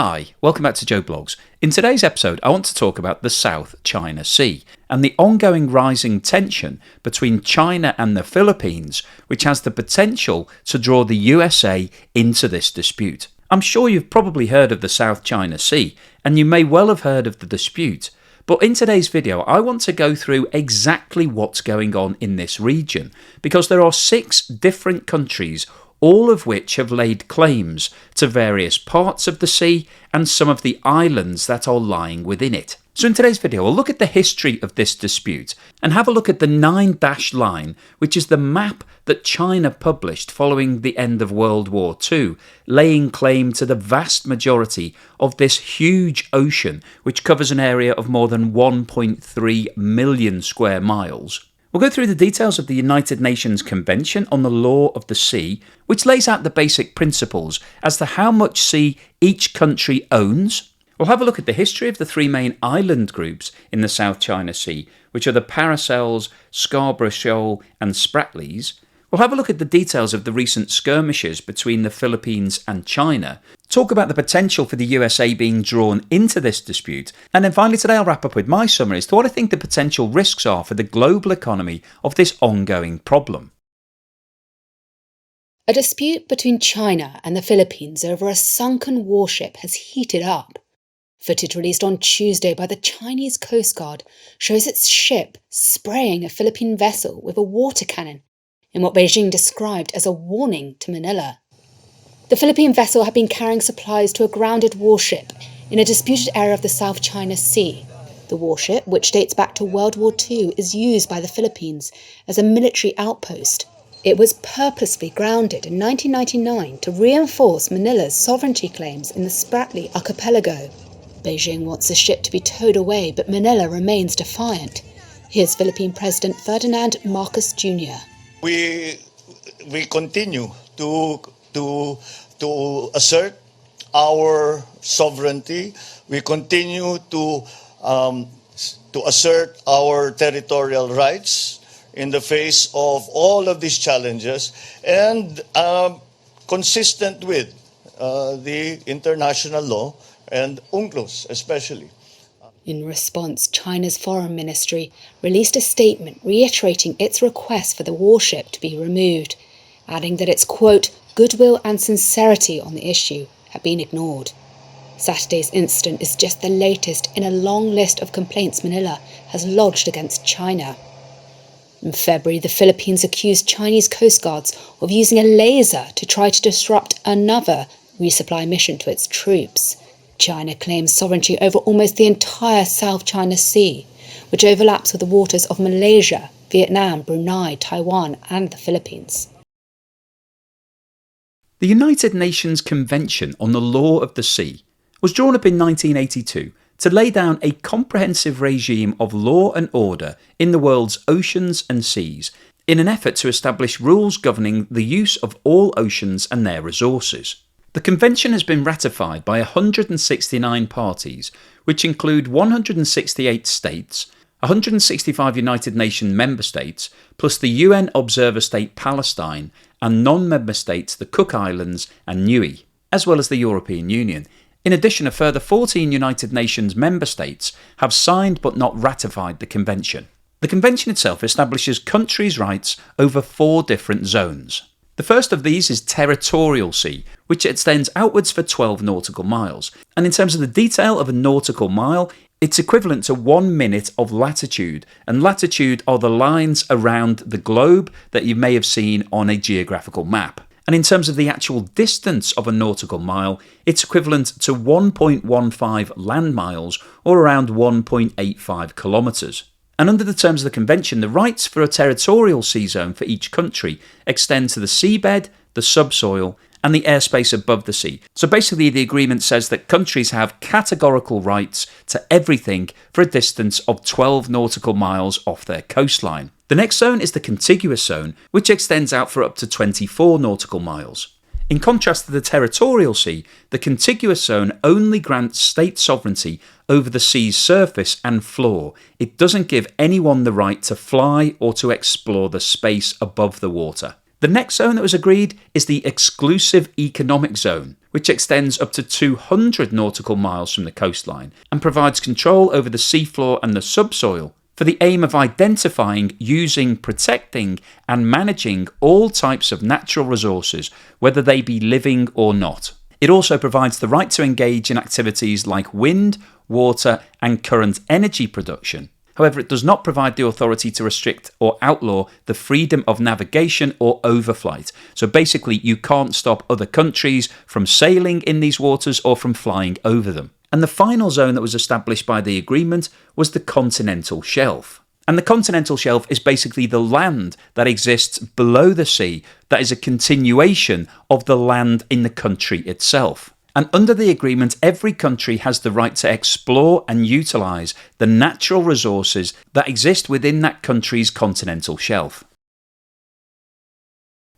Hi, welcome back to Joe Blogs. In today's episode, I want to talk about the South China Sea and the ongoing rising tension between China and the Philippines, which has the potential to draw the USA into this dispute. I'm sure you've probably heard of the South China Sea, and you may well have heard of the dispute. But in today's video, I want to go through exactly what's going on in this region, because there are 6 different countries, all of which have laid claims to various parts of the sea and some of the islands that are lying within it. So in today's video, we'll look at the history of this dispute and have a look at the 9-dash line, which is the map that China published following the end of World War II, laying claim to the vast majority of this huge ocean, which covers an area of more than 1.3 million square miles. We'll go through the details of the United Nations Convention on the Law of the Sea, which lays out the basic principles as to how much sea each country owns. We'll have a look at the history of the 3 main island groups in the South China Sea, which are the PARACELs, SCARBOROUGH, SHOAL and SPRATLYs. We'll have a look at the details of the recent skirmishes between the Philippines and China, talk about the potential for the USA being drawn into this dispute, and then finally today I'll wrap up with my summary as to what I think the potential risks are for the global economy of this ongoing problem. A dispute between China and the Philippines over a sunken warship has heated up. Footage released on Tuesday by the Chinese Coast Guard shows its ship spraying a Philippine vessel with a water cannon in what Beijing described as a warning to Manila. The Philippine vessel had been carrying supplies to a grounded warship in a disputed area of the South China Sea. The warship, which dates back to World War II, is used by the Philippines as a military outpost. It was purposely grounded in 1999 to reinforce Manila's sovereignty claims in the Spratly archipelago. Beijing wants the ship to be towed away, but Manila remains defiant. Here's Philippine President Ferdinand Marcos Jr. We continue to assert our sovereignty. We continue to assert our territorial rights in the face of all of these challenges, and consistent with the international law and UNCLOS especially. In response, China's foreign ministry released a statement reiterating its request for the warship to be removed, adding that its, quote, goodwill and sincerity on the issue had been ignored. Saturday's incident is just the latest in a long list of complaints Manila has lodged against China. In February, the Philippines accused Chinese coast guards of using a laser to try to disrupt another resupply mission to its troops. China claims sovereignty over almost the entire South China Sea, which overlaps with the waters of Malaysia, Vietnam, Brunei, Taiwan and the Philippines. The United Nations Convention on the Law of the Sea was drawn up in 1982 to lay down a comprehensive regime of law and order in the world's oceans and seas in an effort to establish rules governing the use of all oceans and their resources. The convention has been ratified by 169 parties, which include 168 states, 165 United Nations member states, plus the UN observer state Palestine and non-member states the Cook Islands and Niue, as well as the European Union. In addition, a further 14 United Nations member states have signed but not ratified the convention. The convention itself establishes countries' rights over 4 different zones. The first of these is territorial sea, which extends outwards for 12 nautical miles. And in terms of the detail of a nautical mile, it's equivalent to 1 minute of latitude, and latitude are the lines around the globe that you may have seen on a geographical map. And in terms of the actual distance of a nautical mile, it's equivalent to 1.15 land miles, or around 1.85 kilometres. And under the terms of the convention, the rights for a territorial sea zone for each country extend to the seabed, the subsoil and the airspace above the sea. So basically the agreement says that countries have categorical rights to everything for a distance of 12 nautical miles off their coastline. The next zone is the contiguous zone, which extends out for up to 24 nautical miles. In contrast to the territorial sea, the contiguous zone only grants state sovereignty over the sea's surface and floor. It doesn't give anyone the right to fly or to explore the space above the water. The next zone that was agreed is the exclusive economic zone, which extends up to 200 nautical miles from the coastline and provides control over the seafloor and the subsoil for the aim of identifying, using, protecting and managing all types of natural resources, whether they be living or not. It also provides the right to engage in activities like wind, water and current energy production. However, it does not provide the authority to restrict or outlaw the freedom of navigation or overflight. So basically, you can't stop other countries from sailing in these waters or from flying over them. And the final zone that was established by the agreement was the continental shelf. And the continental shelf is basically the land that exists below the sea that is a continuation of the land in the country itself. And under the agreement, every country has the right to explore and utilise the natural resources that exist within that country's continental shelf.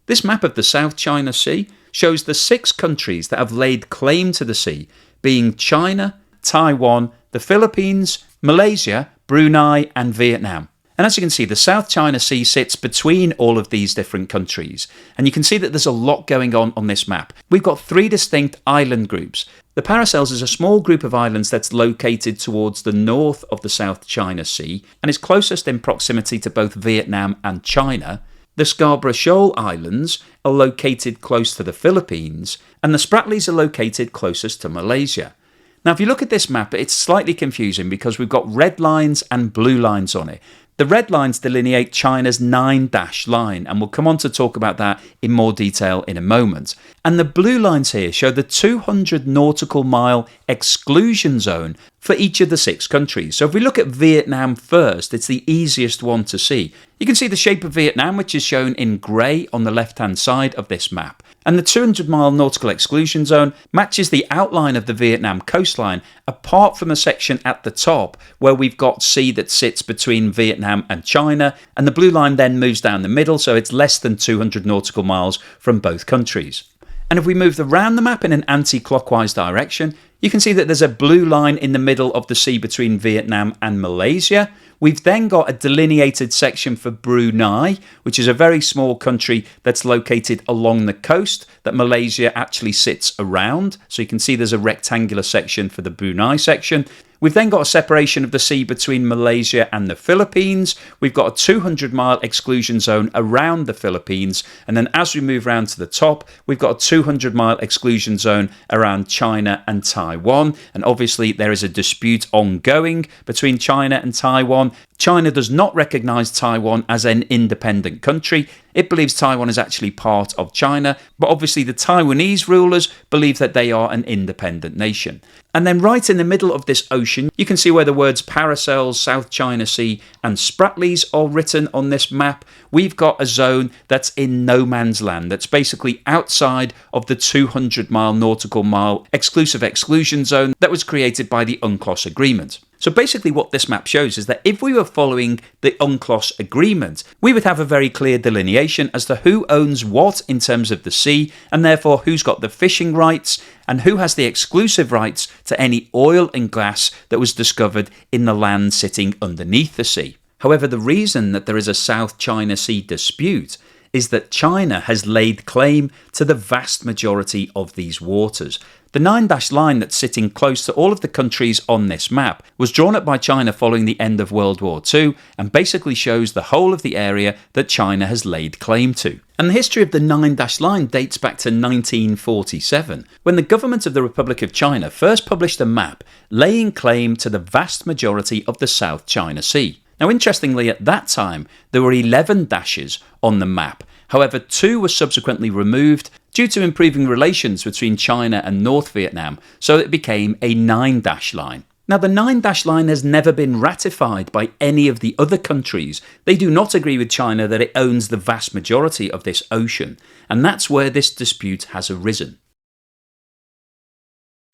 This map of the South China Sea shows the 6 countries that have laid claim to the sea, being China, Taiwan, the Philippines, Malaysia, Brunei and Vietnam. And as you can see, the South China Sea sits between all of these different countries. And you can see that there's a lot going on this map. We've got 3 distinct island groups. The PARACEL is a small group of islands that's located towards the north of the South China Sea and is closest in proximity to both Vietnam and China. The SCARBOROUGH Shoal Islands are located close to the Philippines, and the SPRATLYs are located closest to Malaysia. Now, if you look at this map, it's slightly confusing because we've got red lines and blue lines on it. The red lines delineate China's 9-dash line, and we'll come on to talk about that in more detail in a moment. And the blue lines here show the 200 nautical mile exclusion zone for each of the 6 countries. So if we look at Vietnam first, it's the easiest one to see. You can see the shape of Vietnam, which is shown in grey on the left-hand side of this map. And the 200-mile nautical exclusion zone matches the outline of the Vietnam coastline, apart from a section at the top where we've got sea that sits between Vietnam and China, and the blue line then moves down the middle, so it's less than 200 nautical miles from both countries. And if we move around the map in an anti-clockwise direction, you can see that there's a blue line in the middle of the sea between Vietnam and Malaysia. We've then got a delineated section for Brunei, which is a very small country that's located along the coast that Malaysia actually sits around. So you can see there's a rectangular section for the Brunei section. We've then got a separation of the sea between Malaysia and the Philippines. We've got a 200-mile exclusion zone around the Philippines. And then as we move around to the top, we've got a 200-mile exclusion zone around China and Taiwan. And obviously there is a dispute ongoing between China and Taiwan. China does not recognise Taiwan as an independent country. It believes Taiwan is actually part of China, but obviously the Taiwanese rulers believe that they are an independent nation. And then right in the middle of this ocean, you can see where the words PARACEL, South China Sea and SPRATLYs are written on this map. We've got a zone that's in no man's land, that's basically outside of the 200-mile nautical mile exclusive exclusion zone that was created by the UNCLOS agreement. So basically what this map shows is that if we were following the UNCLOS agreement, we would have a very clear delineation as to who owns what in terms of the sea, and therefore who's got the fishing rights and who has the exclusive rights to any oil and gas that was discovered in the land sitting underneath the sea. However, the reason that there is a South China Sea dispute is that China has laid claim to the vast majority of these waters. The 9-dash line that's sitting close to all of the countries on this map was drawn up by China following the end of World War II and basically shows the whole of the area that China has laid claim to. And the history of the 9-dash line dates back to 1947, when the government of the Republic of China first published a map laying claim to the vast majority of the South China Sea. Now, interestingly, at that time, there were 11 dashes on the map. However, 2 were subsequently removed due to improving relations between China and North Vietnam, so it became a 9-dash line. Now, the 9-dash line has never been ratified by any of the other countries. They do not agree with China that it owns the vast majority of this ocean, and that's where this dispute has arisen.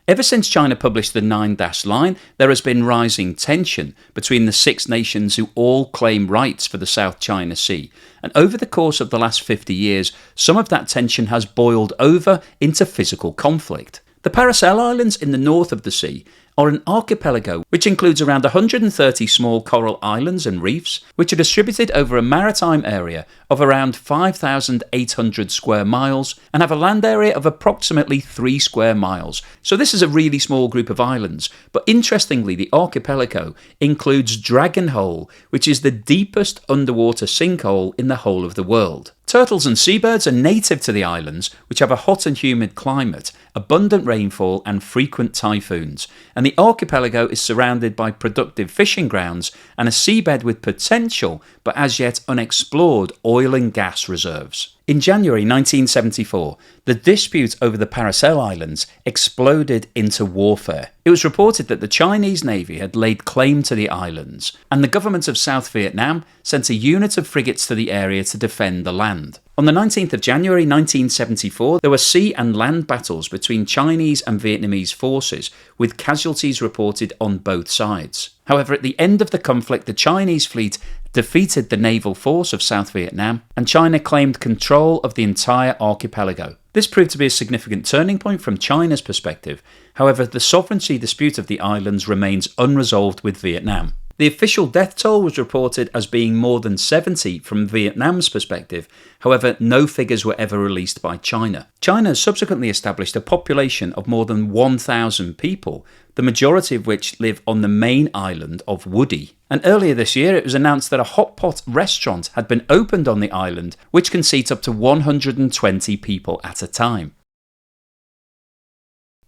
Ever since China published the 9-dash line, there has been rising tension between the 6 nations who all claim rights for the South China Sea. And over the course of the last 50 years, some of that tension has boiled over into physical conflict. The PARACEL Islands in the north of the sea are an archipelago which includes around 130 small coral islands and reefs, which are distributed over a maritime area of around 5,800 square miles and have a land area of approximately 3 square miles. So this is a really small group of islands, but interestingly the archipelago includes Dragon Hole, which is the deepest underwater sinkhole in the whole of the world. Turtles and seabirds are native to the islands, which have a hot and humid climate, abundant rainfall and frequent typhoons, and the archipelago is surrounded by productive fishing grounds and a seabed with potential but as yet unexplored oil and gas reserves. In January 1974, the dispute over the PARACEL Islands exploded into warfare. It was reported that the Chinese Navy had laid claim to the islands, and the government of South Vietnam sent a unit of frigates to the area to defend the land. On the 19th of January 1974, there were sea and land battles between Chinese and Vietnamese forces, with casualties reported on both sides. However, at the end of the conflict, the Chinese fleet defeated the naval force of South Vietnam, and China claimed control of the entire archipelago. This proved to be a significant turning point from China's perspective. However, the sovereignty dispute of the islands remains unresolved with Vietnam. The official death toll was reported as being more than 70 from Vietnam's perspective. However, no figures were ever released by China. China has subsequently established a population of more than 1,000 people, the majority of which live on the main island of Woody. And earlier this year, it was announced that a hot pot restaurant had been opened on the island, which can seat up to 120 people at a time.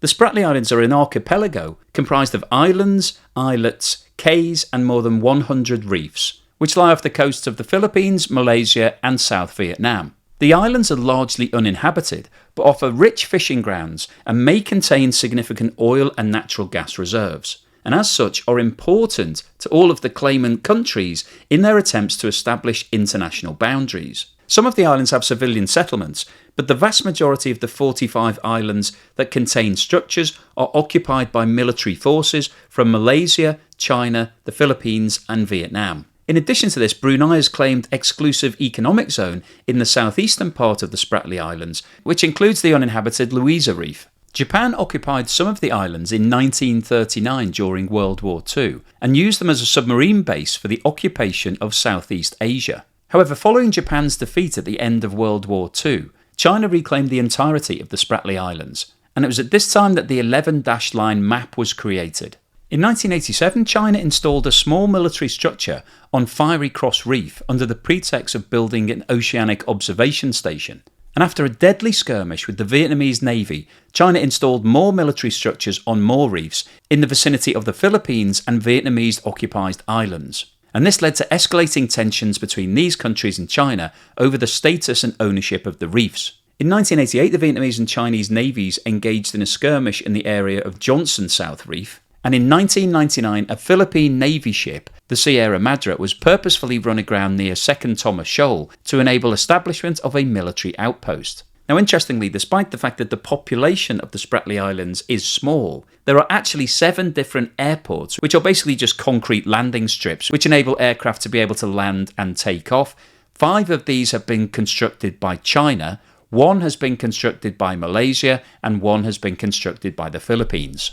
The Spratly Islands are an archipelago comprised of islands, islets, cays and more than 100 reefs, which lie off the coasts of the Philippines, Malaysia and South Vietnam. The islands are largely uninhabited, but offer rich fishing grounds and may contain significant oil and natural gas reserves, and as such are important to all of the claimant countries in their attempts to establish international boundaries. Some of the islands have civilian settlements, but the vast majority of the 45 islands that contain structures are occupied by military forces from Malaysia, China, the Philippines and Vietnam. In addition to this, Brunei has claimed exclusive economic zone in the southeastern part of the Spratly Islands, which includes the uninhabited Louisa Reef. Japan occupied some of the islands in 1939 during World War II and used them as a submarine base for the occupation of Southeast Asia. However, following Japan's defeat at the end of World War II, China reclaimed the entirety of the Spratly Islands, and it was at this time that the 11-dashed line map was created. In 1987, China installed a small military structure on Fiery Cross Reef under the pretext of building an oceanic observation station. And after a deadly skirmish with the Vietnamese Navy, China installed more military structures on more reefs in the vicinity of the Philippines and Vietnamese-occupied islands. And this led to escalating tensions between these countries and China over the status and ownership of the reefs. In 1988, the Vietnamese and Chinese navies engaged in a skirmish in the area of Johnson South Reef, and in 1999 a Philippine Navy ship, the Sierra Madre, was purposefully run aground near 2nd Thomas Shoal to enable establishment of a military outpost. Now, interestingly, despite the fact that the population of the Spratly Islands is small, there are actually 7 different airports, which are basically just concrete landing strips, which enable aircraft to be able to land and take off. 5 of these have been constructed by China, 1 has been constructed by Malaysia, and 1 has been constructed by the Philippines.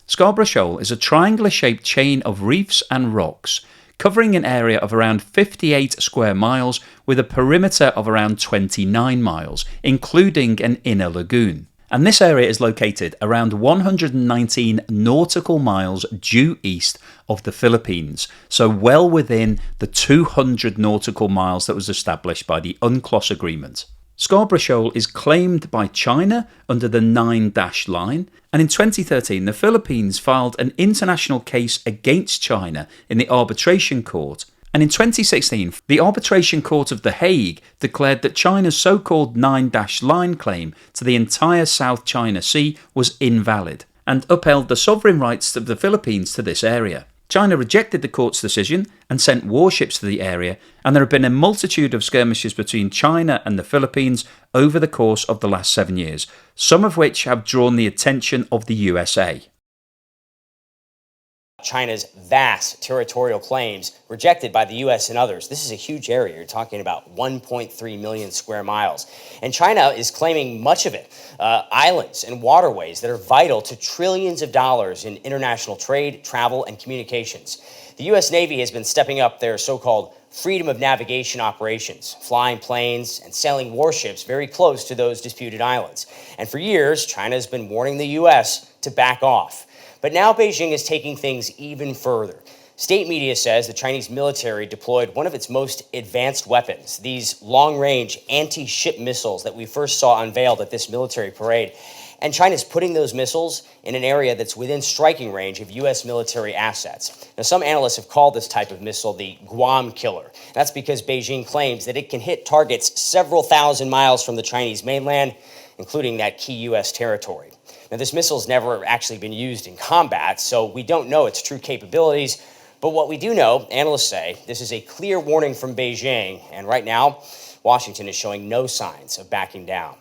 Scarborough Shoal is a triangular-shaped chain of reefs and rocks, covering an area of around 58 square miles with a perimeter of around 29 miles, including an inner lagoon. And this area is located around 119 nautical miles due east of the Philippines, so well within the 200 nautical miles that was established by the UNCLOS agreement. Scarborough Shoal is claimed by China under the 9-dash line, and in 2013 the Philippines filed an international case against China in the arbitration court, and in 2016 the arbitration court of The Hague declared that China's so-called 9-dash line claim to the entire South China Sea was invalid, and upheld the sovereign rights of the Philippines to this area. China rejected the court's decision and sent warships to the area, and there have been a multitude of skirmishes between China and the Philippines over the course of the last 7 years, some of which have drawn the attention of the USA. China's vast territorial claims rejected by the U.S. and others. This is a huge area. You're talking about 1.3 million square miles. And China is claiming much of it, islands and waterways that are vital to trillions of dollars in international trade, travel, and communications. The U.S. Navy has been stepping up their so-called freedom of navigation operations, flying planes and sailing warships very close to those disputed islands. And for years, China has been warning the U.S. to back off. But now Beijing is taking things even further. State media says the Chinese military deployed one of its most advanced weapons, these long-range anti-ship missiles that we first saw unveiled at this military parade. And China's putting those missiles in an area that's within striking range of U.S. military assets. Now, some analysts have called this type of missile the Guam killer. That's because Beijing claims that it can hit targets several thousand miles from the Chinese mainland, including that key U.S. territory. Now, this missile's never actually been used in combat, so we don't know its true capabilities. But what we do know, analysts say, this is a clear warning from Beijing, and right now, Washington is showing no signs of backing down.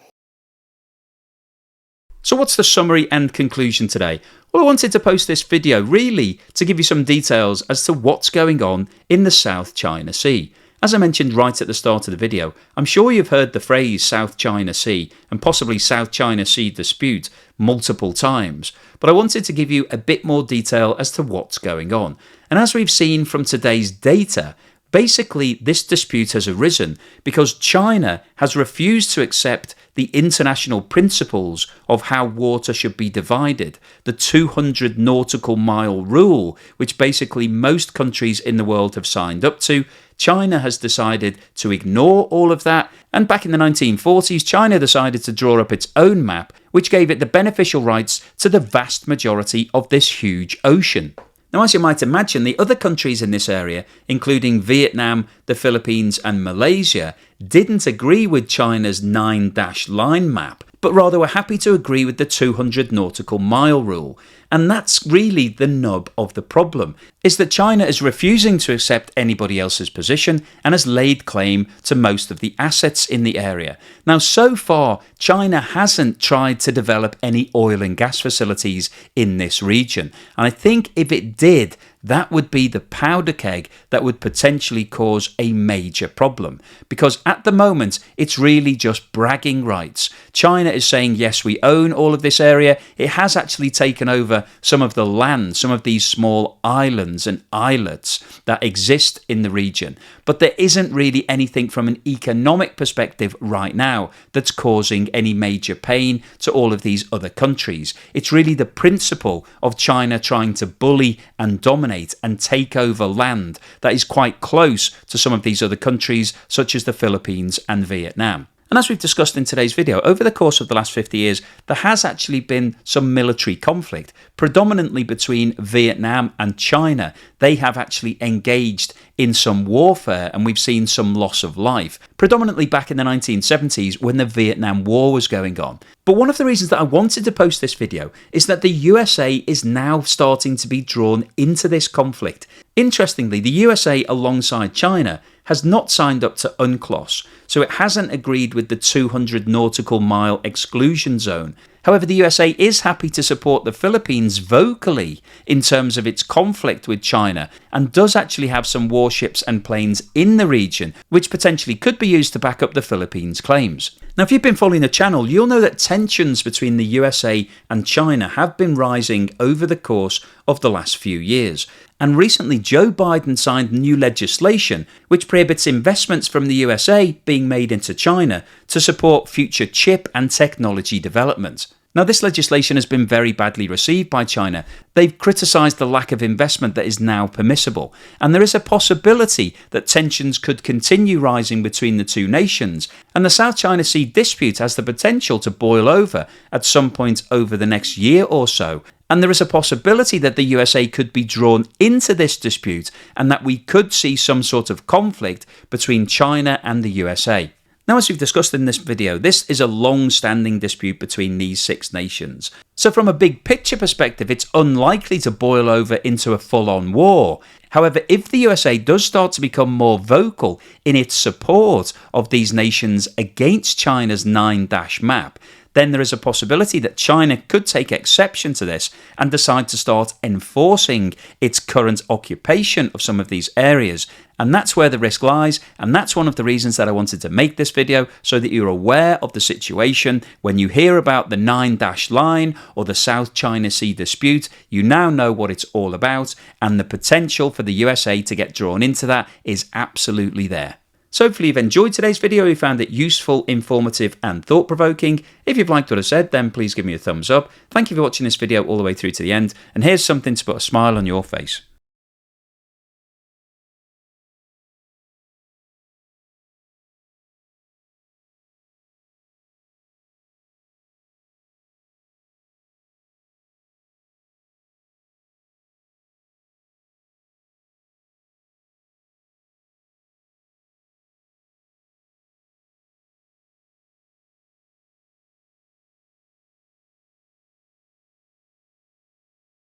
So what's the summary and conclusion today? Well, I wanted to post this video really to give you some details as to what's going on in the South China Sea. As I mentioned right at the start of the video, I'm sure you've heard the phrase South China Sea and possibly South China Sea dispute multiple times, but I wanted to give you a bit more detail as to what's going on. And as we've seen from today's data, basically this dispute has arisen because China has refused to accept the international principles of how water should be divided, the 200 nautical mile rule, which basically most countries in the world have signed up to. China has decided to ignore all of that, and back in the 1940s, China decided to draw up its own map, which gave it the beneficial rights to the vast majority of this huge ocean. Now, as you might imagine, the other countries in this area, including Vietnam, the Philippines and Malaysia, didn't agree with China's 9-line map, but rather were happy to agree with the 200 nautical mile rule. And that's really the nub of the problem, is that China is refusing to accept anybody else's position and has laid claim to most of the assets in the area. Now, so far, China hasn't tried to develop any oil and gas facilities in this region. And I think if it did, that would be the powder keg that would potentially cause a major problem. Because at the moment, it's really just bragging rights. China is saying, yes, we own all of this area. It has actually taken over some of the land, some of these small islands and islets that exist in the region. But there isn't really anything from an economic perspective right now that's causing any major pain to all of these other countries. It's really the principle of China trying to bully and dominate and take over land that is quite close to some of these other countries, such as the Philippines and Vietnam. And as we've discussed in today's video, over the course of the last 50 years, there has actually been some military conflict, predominantly between Vietnam and China. They have actually engaged in some warfare and we've seen some loss of life, predominantly back in the 1970s when the Vietnam War was going on. But one of the reasons that I wanted to post this video is that the USA is now starting to be drawn into this conflict. Interestingly, the USA alongside China has not signed up to UNCLOS, so it hasn't agreed with the 200 nautical mile exclusion zone. However, the USA is happy to support the Philippines vocally in terms of its conflict with China and does actually have some warships and planes in the region, which potentially could be used to back up the Philippines' claims. Now, if you've been following the channel, you'll know that tensions between the USA and China have been rising over the course of the last few years. And recently, Joe Biden signed new legislation which prohibits investments from the USA being made into China to support future chip and technology development. Now, this legislation has been very badly received by China. They've criticised the lack of investment that is now permissible, and there is a possibility that tensions could continue rising between the two nations, and the South China Sea dispute has the potential to boil over at some point over the next year or so. And there is a possibility that the USA could be drawn into this dispute and that we could see some sort of conflict between China and the USA. Now, as we've discussed in this video, this is a long-standing dispute between these six nations. So from a big picture perspective, it's unlikely to boil over into a full-on war. However, if the USA does start to become more vocal in its support of these nations against China's 9-map, then there is a possibility that China could take exception to this and decide to start enforcing its current occupation of some of these areas. And that's where the risk lies, and that's one of the reasons that I wanted to make this video, so that you're aware of the situation. When you hear about the 9-dash line or the South China Sea dispute, you now know what it's all about, and the potential for the USA to get drawn into that is absolutely there. So hopefully you've enjoyed today's video, you found it useful, informative and thought-provoking. If you've liked what I said, then please give me a thumbs up. Thank you for watching this video all the way through to the end, and here's something to put a smile on your face.